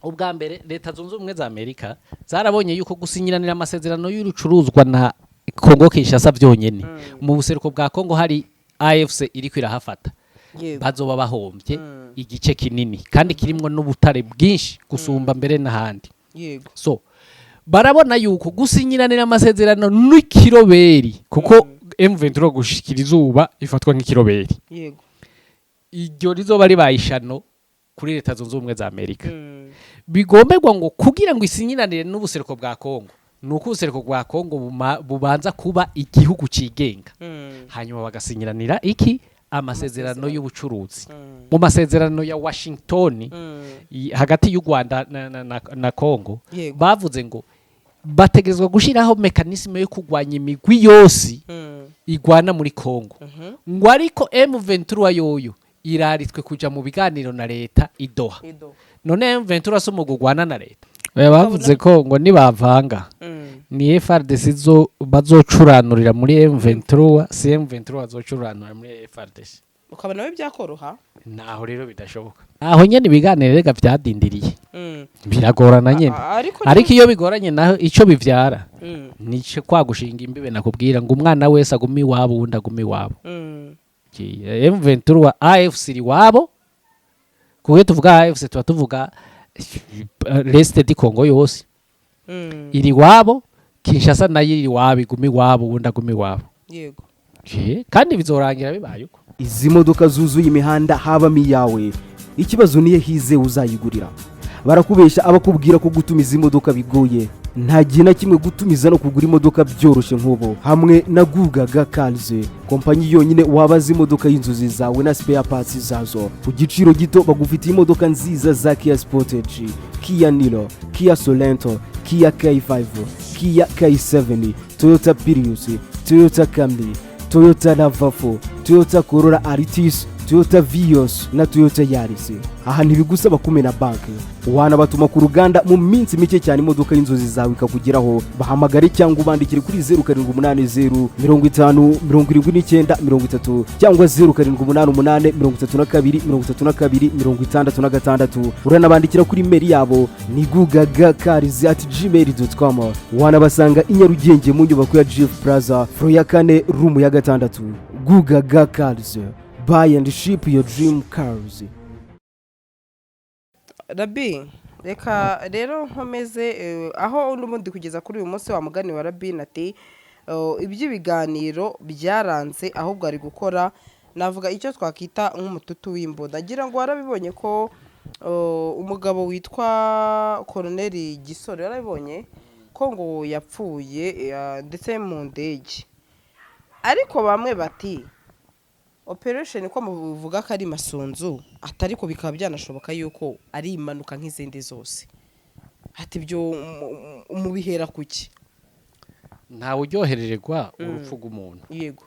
ubwa mbere leta zunze ubumwe za Amerika zarabonye yuko gusinyiranira amasezerano y'urucuruzwa na Kongo Kinshasa byonyene mu buseruko bwa Kongo hari AFC iri kwirahafata bazoba bahombye igice kinini kandi kirimwo n'ubutare bwinshi gusumba mbere n'ahandi so barabona yuko gusinyiranira amasezerano n'ikiroberi kuko M23 gushikira izuba ifatwa nk'ikiroberi iryo rizoba ribayishano kuri leta zunze ubumwe za Amerika bigomberwa ngo kugira ngo isinyiranire n'ubuseruko bwa Kongo nuko ubuseruko bwa Kongo bubanza kuba igihugu cigenga hanyuma bagasinyiranira iki amasezerano y'ubucuruzi mu masezerano ya Washington hagati y'u Rwanda na Kongo bavuze ngo bategezwa gushiraho mekanisme yo kugwanya imigwi yose igwana muri Kongo ngo ariko M23 yoyo iraritswe kuja mu biganiro na leta idoha none M23 so mu gugwana na leta bavuze ko ngo nibavanga ni FRDC zo bazocuranurira muri M23 CM23 bazocuranura muri FRDC ukabona we byakoroha naho rero bidashoboka aho nyene ibiganiro rega vyadindiriye biragorana nyene ariko iyo bigoranye naho ico bivyara nice kwagushinga imbibe nakubwira ngo umwana wese agumi wabo wundi agumi wabo M23 AFC ri wabo kuko tuvuga AFC tuvuga Reste di Kongo yose iri wabo Kinshasa nayo iri wabo igumi wabo wundi agumi wabo yego kandi bizorangira bibaye uko izi modoka zuzuye imihanda habamo iyawe ikibazo niye hize uzayigurira barakubesha abakubwira ko gutumiza imodoka bigoye nta gihe na kimwe gutumiza no kugura imodoka byoroshye nk'ubu hamwe na Gugaga Cars kompanyi yonyine wabaza imodoka y'inzozi zawe na spare parts zazo ku giciro gito bagufitiye imodoka nziza za Kia Sportage, Kia Niro, Kia Sorento, Kia K5, Kia K7, Toyota Prius, Toyota Camry, Toyota RAV4, Toyota Corolla Altis, Toyota Vios na Toyota Yaris. Aha ntibigusaba kumena banki wanabatuma ku ruganda mu minsi mike cyane imodoka y'inzozi zawe ikakugeraho bahamagare cyangwa ubandikire kuri 0780 50 79 30 cyangwa 0788 32 66 uranabandikira kuri mail yabo ni gugagacars@gmail.com wanabasanga i Nyarugenge mu nyubako ya Jeff Plaza floor ya 4 room ya 6 Gugaga Cars. Buy and ship your dream cars. Rabi reka rero nkomeze aho n'ubundi kugeza kuri uyu munsi wa mugani wa Rabi nati iby'ibiganiro byaranze ahubwo ari gukora navuga icyo twakita nk'umututu w'imboda agira ngo warabibonye ko umugabo witwa Colonel Gisore yarabibonye ko ngo yapfuye ndetse mu ndege ariko bamwe bati operation ko muvuga ko ari masunzu atari ko bikaba byanashoboka yuko ari imanuka nk'izindi zose ati byo umubihera kuki nta uryoherererwa urupfu rw'umuntu yego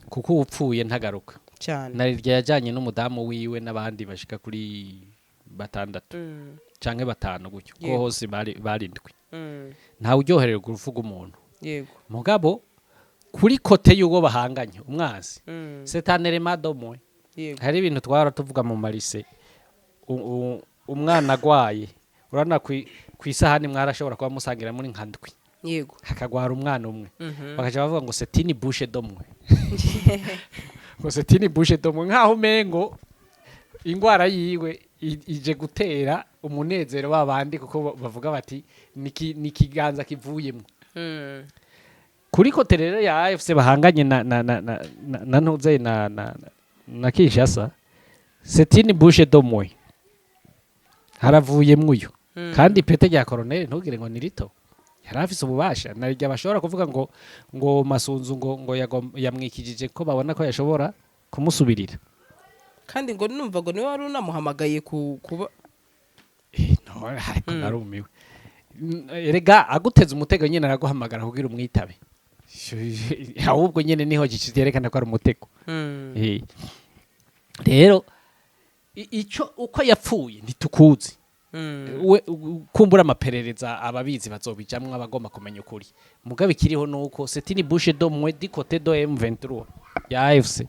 kuko upfuye ntagaruka cyane narirya yajyanye n'umudamu wiwe n'abandi bashika kuri 6 canke 5 gutyo ko hose barindwi nta uryoherererwa urupfu rw'umuntu yego mugabo kuri kote y'uwo bahanganye umwazi setanere madomo hari ibintu twara tuvuga mu marise umwana agwaye urana ku isahani mwarashobora kuba musangira muri nkandwi yego hakagwara umwana umwe bakaje bavuga ngo setini bouche domwe ngo setini bouche domwe nkaho mengo ingwara yiwe ije gutera umunezero w'abandi kuko bavuga bati nikiganza kivuyemo kuri kote rero ya AFC bahanganye na ntuze na Kinshasa setini bouche domwe haravuyemwe uyu kandi pete rya colonel ntugire ngo ni rito yarafise ububasha narijya bashobora kuvuga ngo masunzu ngo yamwikijije ko babona ko yashobora kumusubirira kandi ngo numva ngo niwe wari unamuhamagaye kuba no ariko narumiwe erega aguteza umutego nyene araguhamagara kugira umwitabe ahubwo nyene niho gicyerekana ko ari umutego rero ico uko yapfuye ntitukuzi kumbura amaperereza ababizi bazobijamwe abagomba kumenya ukuri mugabe kiriho nuko setini bouche domwe di côté do M23 ya AFC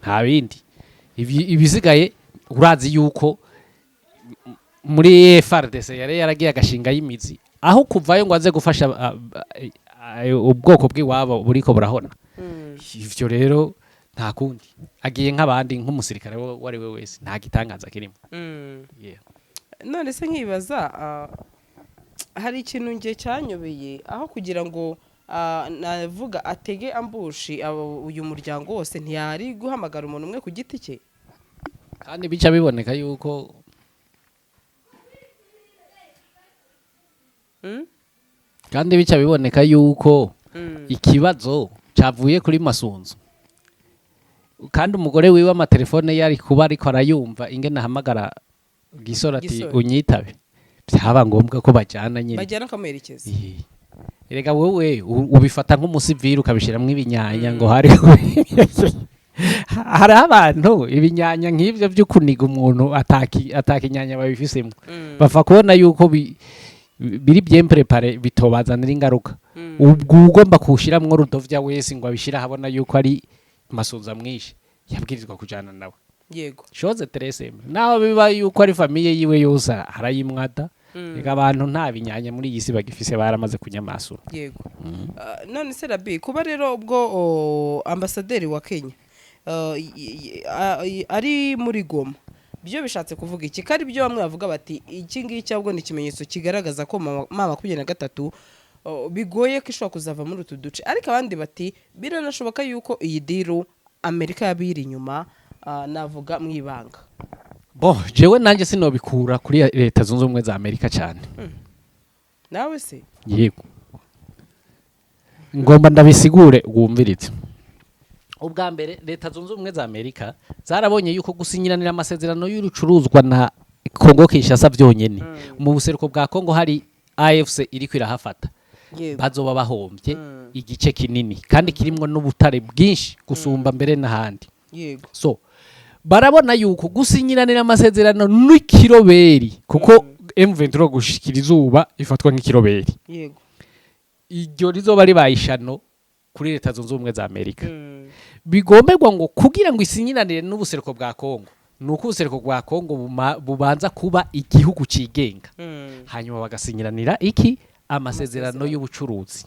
nta bindi ibisigaye urazi yuko muri FRDC yari yaragiye agashinga y'imizi aho kuvayo ngo aze gufasha ubwoko bw'iwabo buriko burahona. Ivyo rero nta kundi agiye nk'abandi nk'umusirikare wari we wese nta gitangaza kirimo. None se nkibaza hari ikintu ngiye cyanyobeye aho kugira ngo navuga atege ambushi uyu muryango wose ntiyari guhamagara umuntu umwe ku giti cye, kandi bica biboneka yuko ikibazo cyavuye kuri Masunzu, kandi umugore wiwe amatelefone yari kuba ariko arayumva ingene ahamagara Gisore ati unyitabe, byaba ngombwa ko bajyana nyine bajyana kamerekeza. Erega wowe ubifata nk'umusivili ukabishiramwe ibinyanya ngo hari abantu ibinyanya nk'ivyo by'ukuniga umuntu atakinyanya babifisemo bafa kubona yuko biri bien préparé bitobazanira ingaruka. Ubwo ugomba kushiramwo Rudovya wese ngo abishira habona yuko ari Masunza mwishi yabwirizwa kujana nawe. Yego shoze Tereseme naho biba yuko ari famiye yiwe yose harayimwada. Ega abantu nta binyanya muri iyi si bagifise baramaze kunyamasura. Yego none se Rabi kuba rero ubwo ambasaderi wa Kenya ari muri Goma byo bishatse kuvuga iki? Kari byo bamwe bavuga bati iki ngiki ahubwo ni ikimenyetso kigaragaza ko mama 23 bigoye ko ishobora kuzava muri utu duce, ariko abandi bati biranashoboka yuko iyi diru Amerika yabiri inyuma navuga mwibanga. Jewe nanjye sinobikura kuri leta zunze ubumwe za Amerika cyane. Nawe se? Yego. Ngomba ndabisigure wumviritse. Ubwa mbere leta zunze ubumwe za Amerika zarabonye yuko gusinyiranira amasezerano y'urucuruzwa na Kongo Kinshasa byonyene mu buseruko bwa Kongo hari AFC iri kwirahafata. Bazoba bahombye igice kinini kandi kirimwo n'ubutare bwinshi gusumba mbere n'ahandi. Yego. So barabona yuko gusinyiranira amasezerano n'ikiroberi kuko M23 gushikira izuba ifatwa nk'ikiroberi. Yego. Iryo rizoba ribayishano kuri leta zunze ubumwe za Amerika. Bigomberwa ngo kugira ngo isinyiranire n'ubuseruko bwa Kongo nuko ubuseruko bwa Kongo bubanza kuba igihugu cigenga. Hanyuma bagasinyiranira iki amasezerano y'ubucuruzi.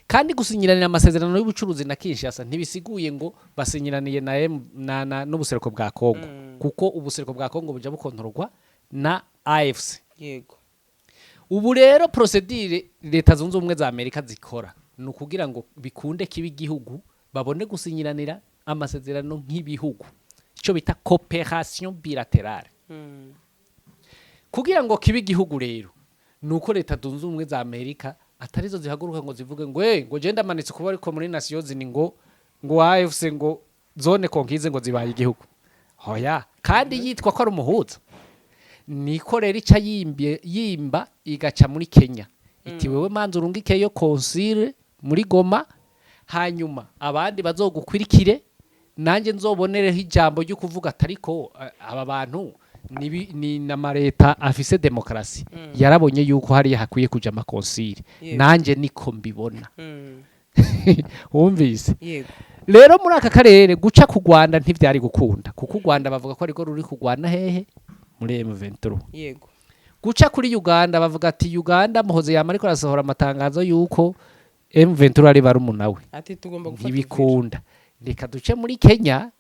Kandi gusinyiranira amasezerano y'ubucuruzi na Kinshasa ntibisiguye ngo basinyiraniye na n'ubuseruko bwa Kongo kuko ubuseruko bwa Kongo buja bukontorwa na AFC. Yego. Ubu rero procedure leta zunze ubumwe za Amerika zikora nukugira ngo bikunde kibi igihugu babone gusinyiranira amasezerano nk'ibihugu ico bita coopération bilatérale. Kugira ngo kibi igihugu rero nuko leta zunze ubumwe za Amerika atarizo zihaguruka ngo zivuge ngo je ndamanitse kuba ariko muri Nations Unies ngo AFC ngo zone konkize ngo zibaye igihugu. Hoya kandi yitwa ko ari umuhuza. Niko rero ica yimba igaca muri Kenya. Iti wewe manzi urungikeyo konsile muri Goma hanyuma abandi bazogukwirikire nanje nzobonereho ijambo ryo kuvuga atariko aba bantu ni na leta afise demokrasi. Yarabonye yuko hari hakwiye kuja amakonsile. Nanje niko mbibona. Wumvise? Yego. Rero muri aka karere guca ku Rwanda ntivyari gukunda kuko u Rwanda bavuga ko ariko ruri kugwana hehe muri M23. Yego. Guca kuri Uganda bavuga ati Uganda muhoze yama ariko arasohora amatangazo yuko M23 ari barumuna we. Ati tugomba gufata ibikunda. Reka duce muri Kenya.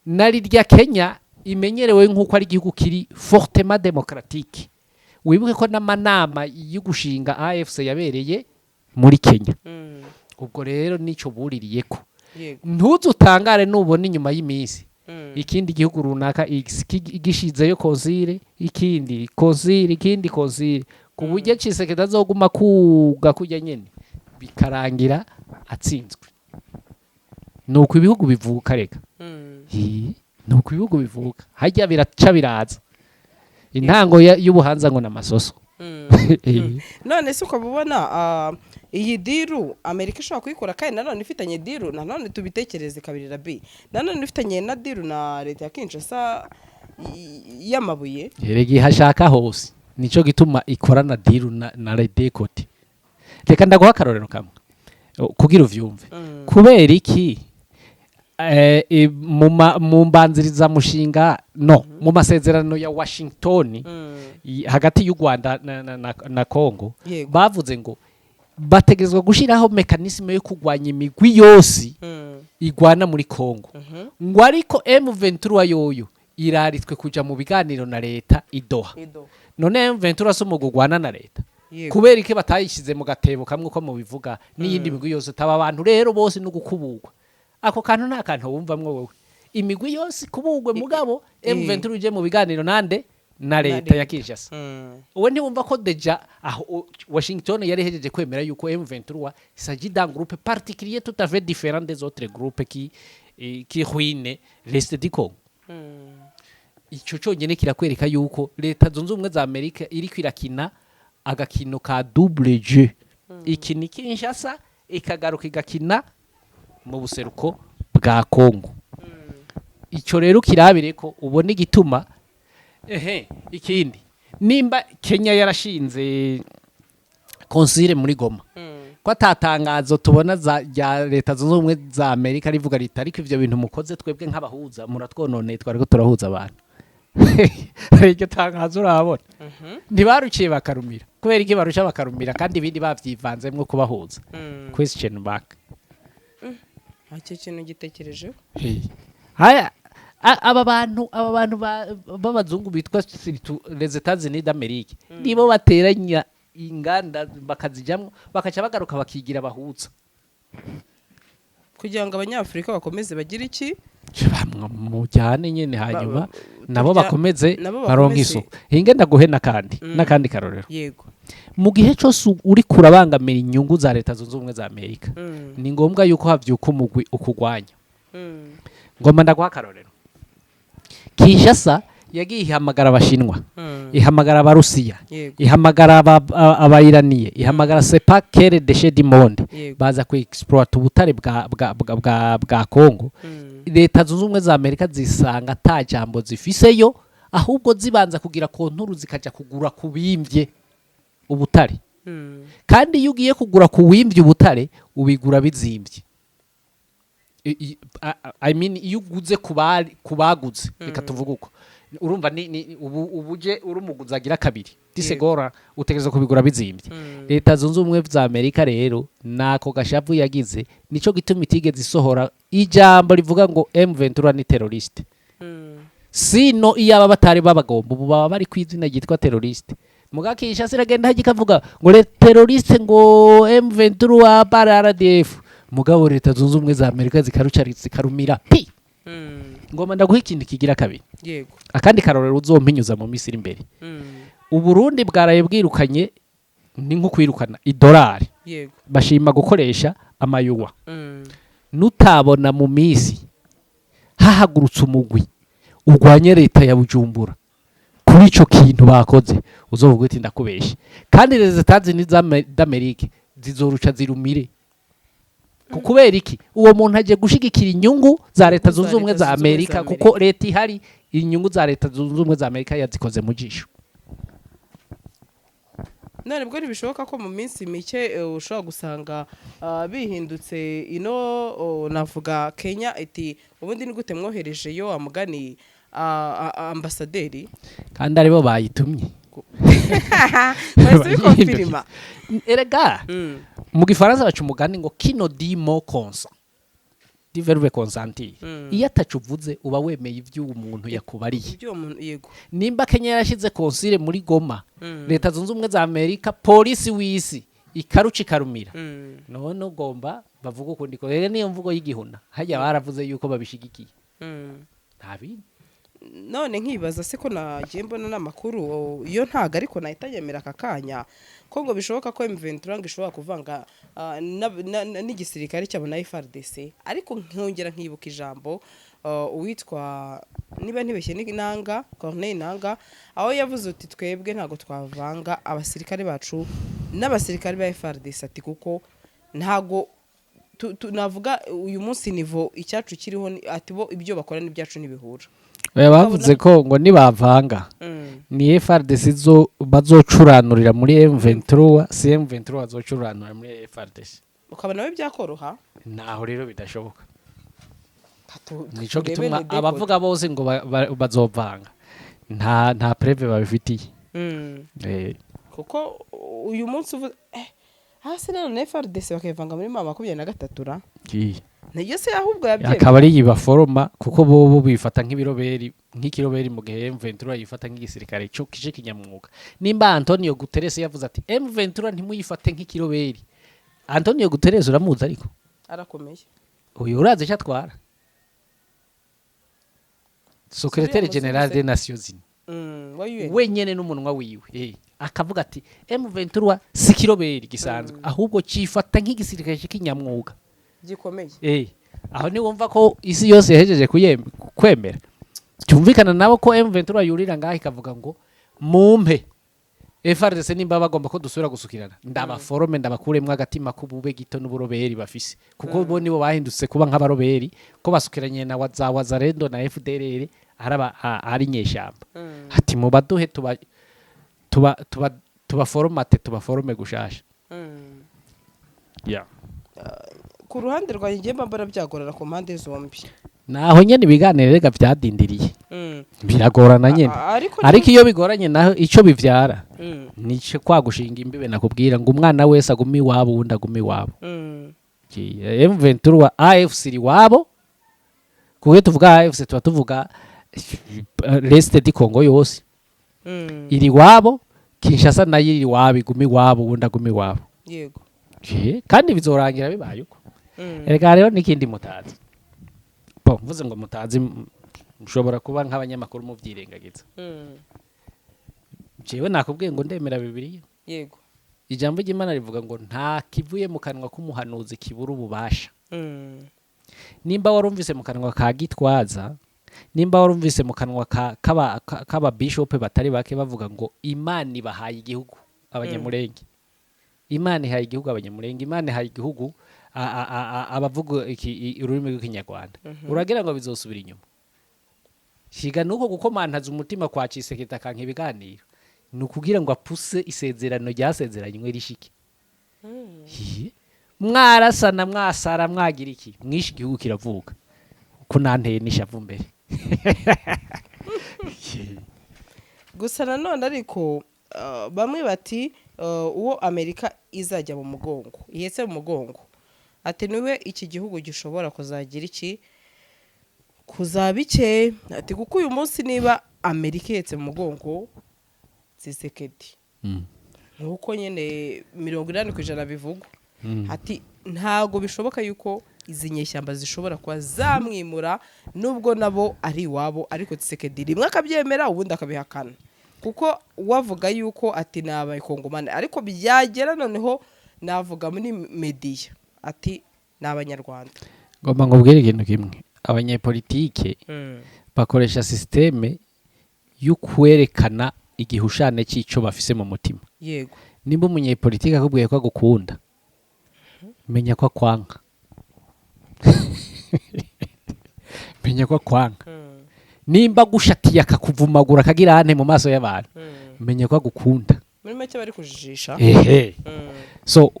Nari rya Kenya imenyerewe nk'uko ari igihugu kiri fortement démocratique. Wibuke ko n'amanama y'ugushinga AFC yabereye muri Kenya. Ubwo rero nico buririyeko. Ntuzutangare nubona inyuma y'iminsi ikindi gihugu runaka igishizeyo konsile ikindi konsile ku buryo Tshisekedi azoguma kuga kujya nyene bikarangira atsinzwe. Nuko ibihugu bivuka reka. Nuko ibihugu bivuka hajya biraca biraza intango y'ubuhanza ngo namasoso. None se ukabubona iyi diru Amerika ishobora kuyikora kandi nanone ifitanye diru nanone tubitekereze kabiri Rabi nanone ifitanye na diru na leta ya Kinshasa y'amabuye. Eregi hashaka hose nico gituma ikorana diru na Redecoti. Reka ndaguha akarorero kamwe kugira uvyumve. Kubera iki mu mbanziriza mushinga no mu masezerano ya Washington hagati y'u Rwanda na Congo Yego. bavuze ngo bategezwa gushiraho mekanisme yo kugwanya imigwi yose igwana muri Congo ngo ariko M23 yoyo iraritswe kuja mu biganiro na leta idoha none M23 so mu gugwana na leta Yego. kubera iki batayishize mu gatebo kamwe ko mu bivuga n'iyindi migwi yose taba abantu rero bose no gukubugwa ako kantu nta kantu wumvamwo wowe imigwi yose kubugwe mugabo M23 uje mu biganiro nande na leta ya Kinshasa uwe ntiwumva ko deja aho Washington yari hejeje kwemera yuko M23 s'agit d'un groupe particulier tout à fait différent des autres groupes qui ruinent l'est du Congo ico cyonyene kirakwereka yuko leta zunze ubumwe za Amerika iri kwirakina agakino ka double jeu iki ni Kinshasa ikagaruka igakina mu buseruko bwa Congo ico rero kirabire ko ubona igituma ikindi nimba Kenya yarashinze konsile muri Goma ko atatangazo tubona ya leta zunze ubumwe za Amerika rivuga rita ariko ivyo bintu mukoze twebwe nk'abahuza muratwononeye twariko turahuza abantu iryo tangazo urabona ntibaruciye bakarumira kubera iki barusha bakarumira kandi ibindi bavyivanzemwo kubahuza question back icyo kintu gitekerejeho haya aba bantu b'abazungu bitwa les États-Unis d'Amérique nibo bateranya inganda bakazijamwo bakaca bagaruka bakigira bahuza kugira ngo abanyafrika bakomeze bagire iki mujyane nyene hanyuma nabo bakomeze baronka isuku hinge ndaguhe n'akandi karorero yego mu gihe cyose uri kurabangamira inyungu za leta zunze ubumwe za Amerika ni ngombwa yuko havyuka umugwi ukugwanya ngomba ndaguha akarorero Kinshasa yagiye ihamagara abashinwa ihamagara abarusiya ihamagara abayiraniye ihamagara sepakere deshe du monde baza ku exploit ubutare bwa Congo leta zunze ubumwe za Amerika zisanga ata jambo zifiseyo ahubwo zibanza kugira konturu zikaja kugura kubimvye ubutare kandi iyo ugiye kugura kuwimvye ubutare ubigura bizimvye I mean iyo uguze kubaguze reka tuvuga uko urumva ni ubuje urumuguza agira kabiri disegora utegereza kubigura bizimvye leta zunze ubumwe za Amerika rero nako gashavu yagize nico gituma itigeze isohora ijambo rivuga ngo M23 ni terroriste sino iyaba batari babagomba ubu baba bari kwizina gitwa terroriste mugakisha siragenda hagikavuga ngo le terroriste ngo M23 para RDF mugabo leta zunze ubumwe za Amerika zikarumira pi ngoma ndaguha ikindi kigira kabiri yego akandi karorero uzompinyuza mu Misiri imbere Uburundi bwaraye bwirukanye ni nko kwirukana idolari yego bashima gukoresha amayuwa nutabona mu misi hahagurutse umugwi urwanye leta ya Bujumbura kuri ico kintu bakoze uzovuga ati ndakubeshe kandi les États-Unis d'Amérique zizoruca zirumire kubera iki uwo muntu aje gushigikira inyungu za leta zunze ubumwe za Amerika kuko leta ihari inyungu za leta zunze ubumwe za Amerika yazikoze mu jisho none bwo ntibishoboka ko mu minsi mike ushobora gusanga bihindutse ino navuga Kenya iti ubundi ni gute mwohereje yo amugani ambasaderi kandi aribo bayitumye basi konfirma erega mu gifaransa bacu umugani ngo kino dimo konsa diverve consentir iyo atacuvuze uba wemeye ivyo umuntu yakubariye yego nimba Kenya yarashize konsile muri Goma leta zunze ubumwe za Amerika polisi wisi ikaruci karumira none ugomba bavuga ukundi ko rero niyo mvugo y'igihuna hajya baravuze yuko babishigikiye ntabi none nkibaza se ko nagiye mbona namakuru iyo ntaga ariko nahita yemera akakanya ko ngo bishoboka ko M23 ngishobora kuvanga n'igisirikare cyabo na FARDC ariko nkongera nkibuka ijambo uwitwa niba ntibeshye n'inanga Corneille Nanga aho yavuze uti twebwe ntago twavanga abasirikare bacu n'abasirikare ba FARDC ati kuko ntago navuga uyu munsi nivo icyacu kiriho ati bo ibyo bakora n'ibyacu nibihura bavuze ko ngo nibavanga ni FARDC bazocuranurira muri M23 M23 bazocuranura muri FARDC ukabona we byakoroha naho rero bidashoboka nico gituma abavuga bose ngo bazovanga nta preve babifitiye kuko uyu munsi hasi none FRDC bakayivanga muri 2023 ra niyo se ahubwo yabyemeye akaba ari yibaforoma kuko bo bifata nk'ikiroberi mu gihe M23 yifata nk'igisirikare cyo kije kinyamwuga nimba Antonio Guterres yavuze ati M23 ntimuyifate nk'ikiroberi Antonio Guterres uramuzi ariko arakomeye uyu uraze cyatwara Secrétaire Général des Nations Unies wenyene n'umunwa wiwe akavuga ati M23 si kiroberi gisanzwe ahubwo cifata nk'igisirikare cy'ikinyamwuga gikomeye aho ni wumva ko isi yose yahejeje kwemera cyumvikana nabo ko M23 yurira ngaho ikavuga ngo mumpe FRDC nimba bagomba ko dusubira gusukirana ndabaforome ndabakuremwe agatima kubube gito n'uburoberi bafise kuko bo nibo bahindutse kuba nk'abaroberi ko basukiranye na Wazalendo na FDLR ari nyeshamba ati mu baduhe tubaforome gushasha ku ruhande rwanjye ngiye mbambara byagorana ku mpande zombi naho nyene ibiganiro rega byadindiriye biragorana nyene ariko iyo bigoranye naho ico bivyara nice kwagushinga imbibe nakubwira ngo umwana wese agumi wabo wundi agumi wabo M23 AFC iri wabo kuko tuvuga AFC tuba tuvuga reste di Congo yose iri wabo Kinshasa nayo iri wabo igumi wabo wundi agumi wabo yego kandi bizorangira bibaye uko erega rero nikindi mutazi mvuze ngo mutazi mushobora kuba nk'abanyamakuru mu byirengagiza jewe nakubwiye ngo ndemera Bibiliya yego ijambo ry'Imana rivuga ngo nta kivuye mu kanwa k'umuhanuzi kibura ububasha nimba warumvise mu kanwa ka Gitwaza nimba warumvise mu kanwa k'aba bishop batari bake bavuga ngo Imana ibahaye igihugu abanyamurenge Imana ihaye igihugu abanyamurenge Imana ihaye igihugu abavuga ururimi rw'ikinyarwanda uragira ngo bizosubira inyuma shiga nuko gukomantaza umutima kwa Cisekedi kanka ibiganiro nukugira ngo apuse isezerano ryasezeranywe rishike mwarasana mwasara mwagira iki mwishi igihugu kiravuka uko nanteye nishavu mbere gusa nanone ariko bamwe bati uwo Amerika izajya mu mugongo ihetse mu mugongo ati niwe iki gihugu gishobora kuzagira iki kuzabike ati kuko uyu munsi niba Amerika ihetse mu mugongo Tshisekedi nkuko nyene 80% bivugwa ati ntago bishoboka yuko izi nyeshyamba zishobora kuba zamwimura nubwo nabo ari wabo ariko Tshisekedi rimwe akabyemera ubundi akabihakana kuko wavuga yuko ati nabaye kongomane ariko byagera noneho navuga muri media ati n'abanyarwanda ngomba ngubwire ikintu kimwe abanyepolitike bakoresha systeme y'ukwerekana igihushane c'ico bafise mu mutima yego nimba umunyepolitike akubwiye ko agukunda menya ko kwanga menya ko kwanga nimba gushatiye akakuvumagura akagira ante mu maso y'abantu menya ko agukunda muri make bari kujijisha so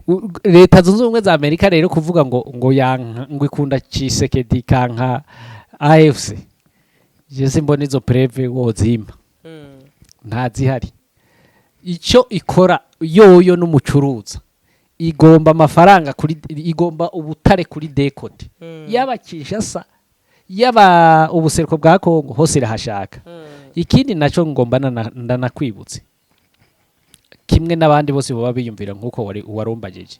leta zunze ubumwe za Amerika rero kuvuga ngo ikunda Tshisekedi kanka AFC je simbona izo preve wozimba ntazihari icyo ikora yoyo n'umucuruza igomba amafaranga igomba ubutare kuri dekote yaba Kinshasa yaba ubuseruko bwa Kongo hose irahashaka ikindi naco ngomba ndanakwibutse kimwe n'abandi bose baba biyumvira nkuko warumbajeje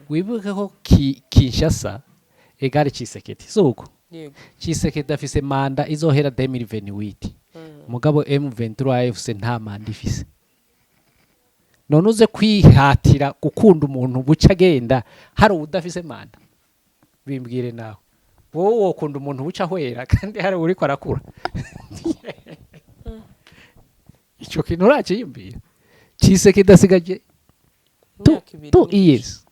wibuke ko Kinshasa egari Tshisekedi suko Tshisekedi afise manda izohera 2028 mugabo M23 AFC nta manda ifise none uze kwihatira gukunda umuntu buca agenda hari udafise manda bimbwire nawe wowe wokunda umuntu buca hwera kandi hari uri ko arakura ico kintu uraciyumvira Tshisekedi asigaje tu years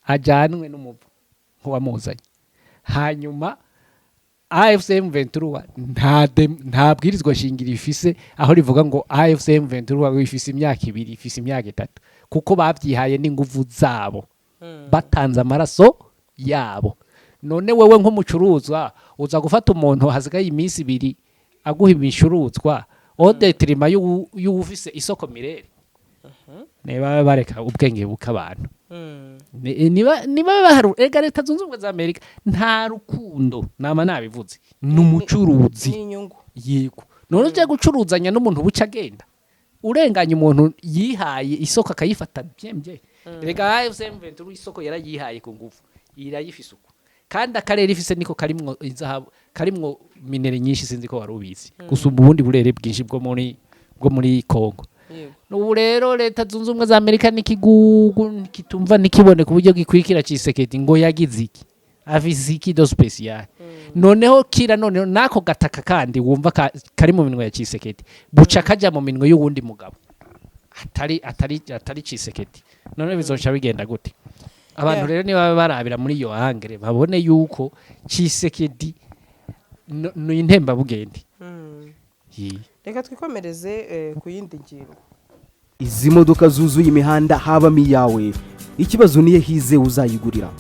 ajanwe n'umuvu wamuzanye hanyuma AFC M23 nta bwirizwa shingiro ifise aho rivuga ngo AFC M23 ifise imyaka 2 ifise imyaka 3 kuko babyihaye n'inguvu zabo batanze amaraso yabo none wewe nk'umucuruzwa uza gufata umuntu hasigaye iminsi 2 aguha ibicuruzwa odetrima y'ufise isoko mirere niba bareka ubwenge buk'abantu niba baharu ega leta zunze ubumwe za Amerika nta rukundo nama nabivuze n'umucuruzi yego none uje gucuruzanya n'umuntu buca agenda urenganya umuntu yihaye isoko akayifata byembye rega AFC/M23 isoko yarayihaye ku ngufu irayifise uko kandi akarere ifise niko karimwo izahabu karimwo minere nyinshi sinzi ko warubizi gusumba ubundi burere bwinshi bwo muri Kongo n'ubu rero leta zunze ubumwe za Amerika nikigugu kitumva nikibone ku buryo gikwikira Tshisekedi ngo yagize iki afise iki do special noneho kira noneho nako gataka kandi wumva kari mu minwe ya Tshisekedi buca kaja mu minwe y'uwundi mugabo atari Tshisekedi none bizoca bigenda gute abantu rero niba barabira muri iyo hangere babone yuko Tshisekedi no intemba bugende reka twikomereze ku yindi ngingo. Izi modoka zuzuye imihanda habamo iyawe ikibazo niye hize uzayigurira.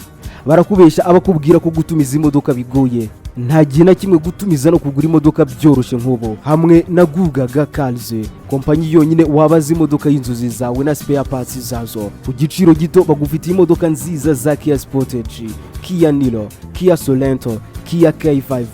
Barakubesha abakubwira ko gutumiza imodoka bigoye, nta gihe na kimwe gutumiza no kugura imodoka byoroshye nk'ubo. Hamwe na Gugaga Cars, kompanyi yonyine wabaza imodoka y'inzozi zawe na spare parts zazo ku giciro gito. Bagufitiye imodoka nziza za Kia Sportage, Kia Niro, Kia Sorento, Kia K5,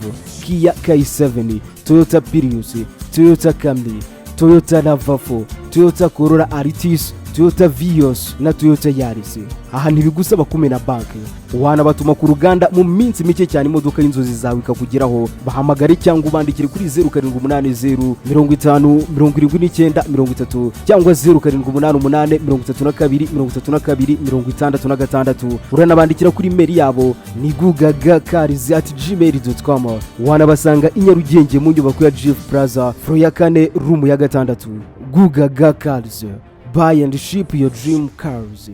Kia K7, Toyota Prius, Toyota Camry, Toyota RAV4, Toyota Corolla Altis, Toyota Vios na Toyota Yaris. Aha ntibigusaba kumena banki, wanabatuma ku ruganda mu minsi mike cyane imodoka y'inzozi zawe ikakugeraho. Bahamagare cyangwa ubandikire kuri 0780 50 79 30 cyangwa 0788 32 66. Uranabandikira kuri mail yabo ni gugagacars@gmail.com. Wanabasanga i Nyarugenge mu nyubako ya Jeff Plaza floor ya 4 room ya 6. Gugaga Cars, buy and ship your dream cars.